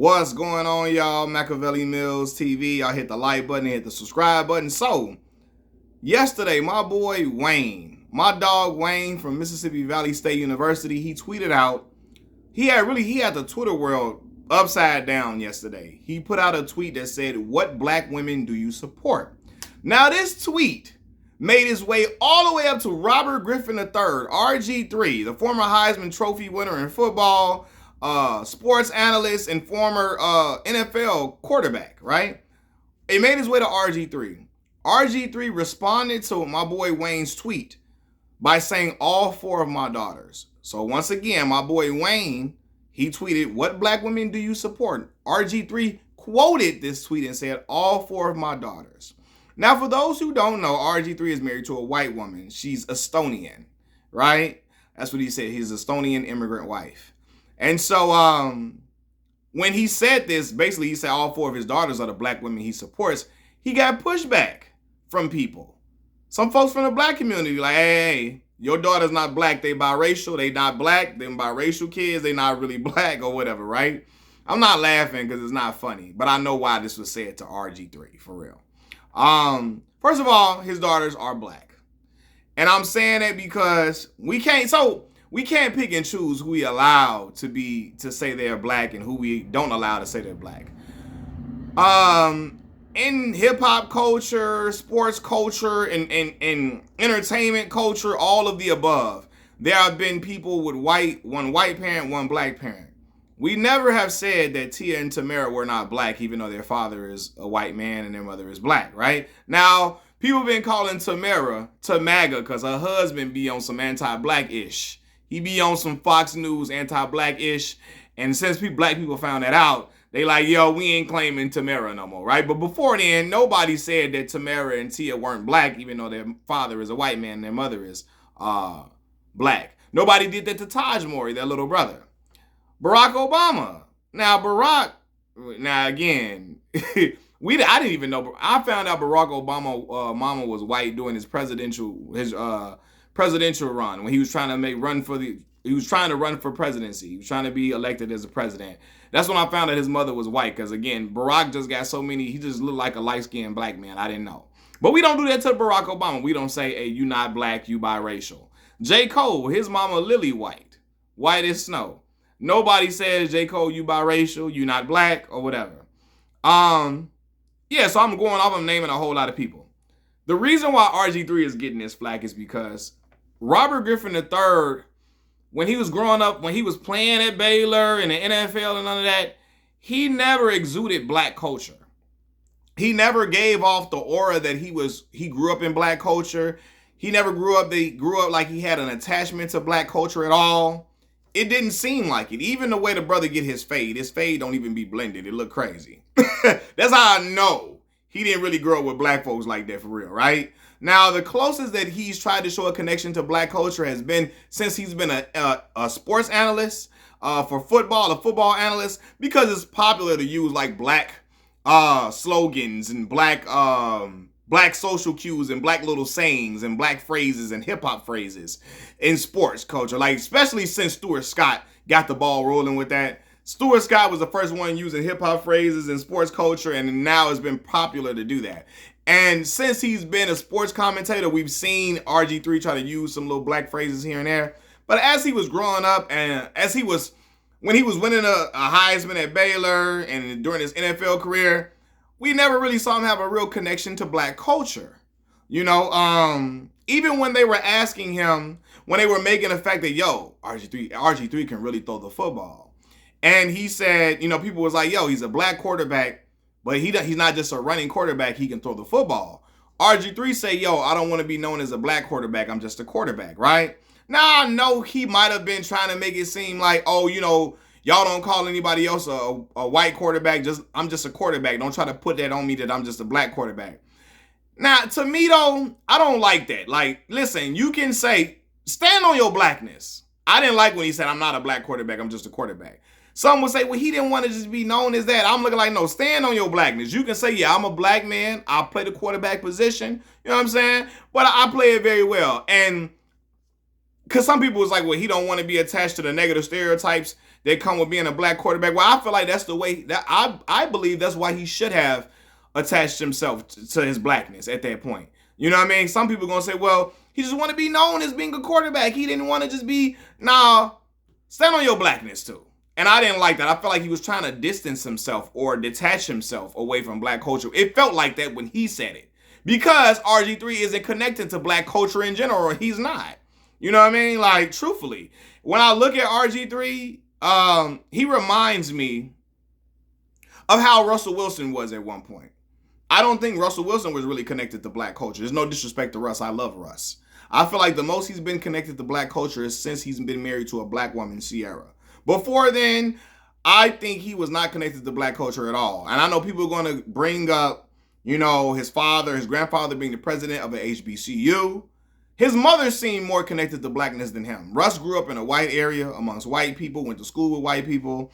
What's going on, y'all? Machiavelli Mills TV. Y'all hit the like button, hit the subscribe button. So, yesterday, my boy Wayne, my dog Wayne from Mississippi Valley State University, he tweeted out, he had the Twitter world upside down yesterday. He put out a tweet that said, "What black women do you support?" Now, this tweet made its way all the way up to Robert Griffin III, RG3, the former Heisman Trophy winner in football, sports analyst, and former NFL quarterback, right? It made its way to RG3. RG3 responded to my boy Wayne's tweet by saying all four of my daughters. So once again, my boy Wayne, he tweeted, "What black women do you support?" RG3 quoted this tweet and said, "All four of my daughters." Now, for those who don't know, RG3 is married to a white woman. She's Estonian, right? That's what he said. He's an Estonian immigrant wife. And so when he said this, basically he said all four of his daughters are the black women he supports. He got pushback from people. Some folks from the black community like, hey, your daughter's not black. They biracial. They not black. Them biracial kids, they not really black or whatever, right? I'm not laughing because it's not funny, but I know why this was said to RG3, for real. First of all, his daughters are black. And I'm saying that because we can't pick and choose who we allow to say they're black and who we don't allow to say they're black. In hip hop culture, sports culture, and entertainment culture, all of the above, there have been people with one white parent, one black parent. We never have said that Tia and Tamara were not black, even though their father is a white man and their mother is black, right? Now, people have been calling Tamara Tamaga because her husband be on some anti-black-ish. He be on some Fox News anti-black-ish. And since black people found that out, they like, yo, we ain't claiming Tamara no more, right? But before then, nobody said that Tamara and Tia weren't black, even though their father is a white man and their mother is black. Nobody did that to Taj Mori, their little brother. Barack Obama. Now again, I didn't even know. I found out Barack Obama mama was white during his presidential run when he was trying to run for presidency. He was trying to be elected as a president. That's when I found out his mother was white, because again, Barack just got so many, he just looked like a light-skinned black man. I didn't know. But we don't do that to Barack Obama. We don't say, hey, you not black, you biracial. J. Cole, his mama Lily white as snow. Nobody says, J. Cole, you biracial, you not black, or whatever. Yeah, so I'm going off, I'm naming a whole lot of people. The reason why RG3 is getting this flack is because Robert Griffin III, when he was growing up, when he was playing at Baylor and the NFL and none of that, he never exuded black culture. He never gave off the aura that he grew up in black culture. He never grew up like he had an attachment to black culture at all. It didn't seem like it. Even the way the brother get his fade don't even be blended. It look crazy. That's how I know he didn't really grow up with black folks like that for real, right? Now, the closest that he's tried to show a connection to black culture has been since he's been a sports analyst for football, a football analyst, because it's popular to use like black slogans and black social cues and black little sayings and black phrases and hip hop phrases in sports culture. Like, especially since Stuart Scott got the ball rolling with that. Stuart Scott was the first one using hip hop phrases in sports culture, and now it's been popular to do that. And since he's been a sports commentator, we've seen RG3 try to use some little black phrases here and there. But as he was growing up and when he was winning a Heisman at Baylor and during his NFL career, we never really saw him have a real connection to black culture. You know, even when they were asking him, when they were making the fact that, yo, RG3 can really throw the football. And he said, you know, people was like, yo, he's a black quarterback, but he's not just a running quarterback, he can throw the football. RG3 say, yo, I don't want to be known as a black quarterback, I'm just a quarterback, right? Now, I know he might have been trying to make it seem like, oh, you know, y'all don't call anybody else a white quarterback. I'm just a quarterback. Don't try to put that on me that I'm just a black quarterback. Now, to me, though, I don't like that. Like, listen, you can say, stand on your blackness. I didn't like when he said, I'm not a black quarterback. I'm just a quarterback. Some would say, well, he didn't want to just be known as that. I'm looking like, no, stand on your blackness. You can say, yeah, I'm a black man. I play the quarterback position. You know what I'm saying? But I play it very well. And because some people was like, well, he don't want to be attached to the negative stereotypes that come with being a black quarterback. Well, I feel like that's the way that I believe that's why he should have attached himself to his blackness at that point. You know what I mean? Some people are gonna say, well, he just want to be known as being a quarterback. He didn't want to just be, nah, stand on your blackness too. And I didn't like that. I felt like he was trying to distance himself or detach himself away from black culture. It felt like that when he said it. Because RG3 isn't connected to black culture in general, or he's not. You know what I mean? Like, truthfully, when I look at RG3, he reminds me of how Russell Wilson was at one point. I don't think Russell Wilson was really connected to black culture. There's no disrespect to Russ. I love Russ. I feel like the most he's been connected to black culture is since he's been married to a black woman, Sierra. Before then, I think he was not connected to black culture at all. And I know people are going to bring up, you know, his father, his grandfather being the president of an HBCU. His mother seemed more connected to blackness than him. Russ grew up in a white area amongst white people, went to school with white people.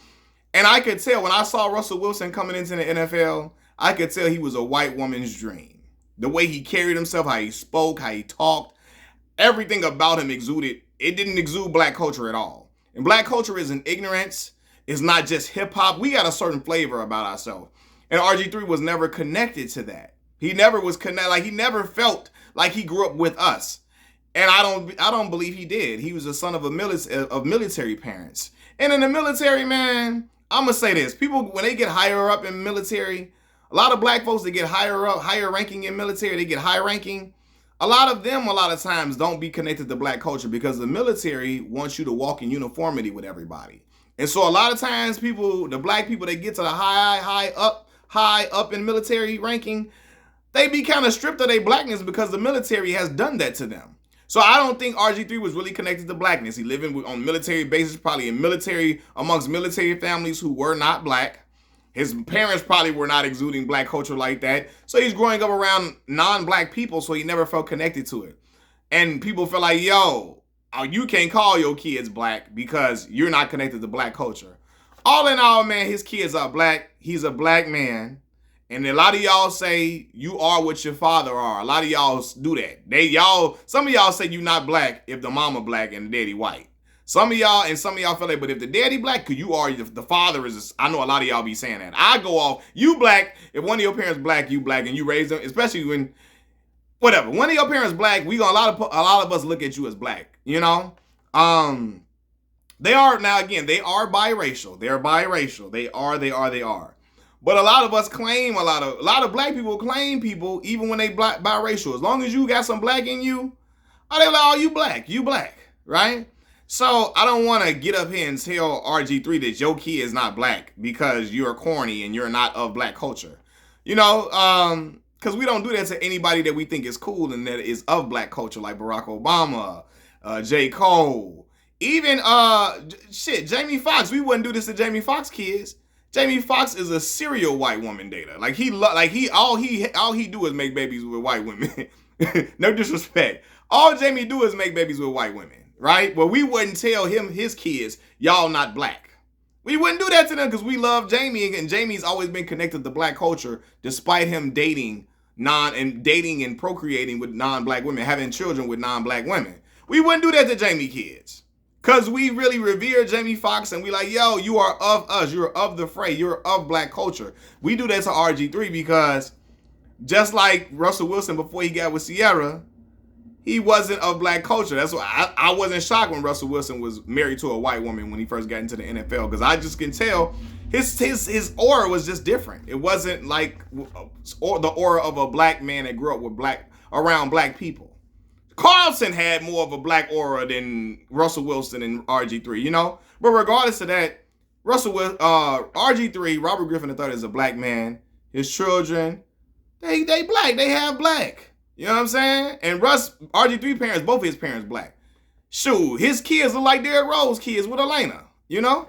And I could tell when I saw Russell Wilson coming into the NFL, I could tell he was a white woman's dream. The way he carried himself, how he spoke, how he talked, everything about him exuded, it didn't exude black culture at all. And black culture isn't ignorance. It's not just hip hop. We got a certain flavor about ourselves. And RG3 was never connected to that. He never was connected. Like, he never felt like he grew up with us. And I don't believe he did. He was a son of military parents. And in the military, man, I'm going to say this. People, when they get higher up in military, a lot of black folks that get higher up, higher ranking in military, they get high ranking. A lot of them, a lot of times, don't be connected to black culture because the military wants you to walk in uniformity with everybody. And so a lot of times people, the black people, they get to the high up in military ranking, they be kind of stripped of their blackness because the military has done that to them. So I don't think RG3 was really connected to blackness. He living on military bases, probably in military, amongst military families who were not black. His parents probably were not exuding black culture like that. So he's growing up around non-black people, so he never felt connected to it. And people feel like, yo, you can't call your kids black because you're not connected to black culture. All in all, man, his kids are black. He's a black man. And a lot of y'all say you are what your father are. A lot of y'all do that. Some of y'all say you not black if the mama black and the daddy white. Some of y'all feel like, but if the daddy black, cause you are, the father is, I know a lot of y'all be saying that. I go off, you black, if one of your parents black, you black, and you raise them, especially when, whatever, one of your parents black, a lot of us look at you as black, you know? They are biracial. They're biracial. They are. But a lot of us claim, a lot of black people claim people, even when they biracial. As long as you got some black in you, they like, oh, you black, right? So I don't want to get up here and tell RG3 that your kid is not black because you're corny and you're not of black culture. You know, because we don't do that to anybody that we think is cool and that is of black culture, like Barack Obama, J. Cole, even Jamie Foxx. We wouldn't do this to Jamie Foxx kids. Jamie Foxx is a serial white woman dater. All he do is make babies with white women. No disrespect. All Jamie do is make babies with white women. Right? But we wouldn't tell his kids, y'all not black. We wouldn't do that to them because we love Jamie, and Jamie's always been connected to black culture despite him dating and procreating with non-black women, having children with non-black women. We wouldn't do that to Jamie kids because we really revere Jamie Foxx and we like, yo, you are of us. You're of the fray. You're of black culture. We do that to RG3 because just like Russell Wilson before he got with Sierra, he wasn't of black culture. That's why I wasn't shocked when Russell Wilson was married to a white woman when he first got into the NFL, because I just can tell his aura was just different. It wasn't like the aura of a black man that grew up around black people. Carlson had more of a black aura than Russell Wilson and RG3, you know? But regardless of that, RG3, Robert Griffin III is a black man. His children, they black. They have black. You know what I'm saying? And RG3 parents, both his parents black. Shoot, his kids look like Derrick Rose kids with Elena, you know?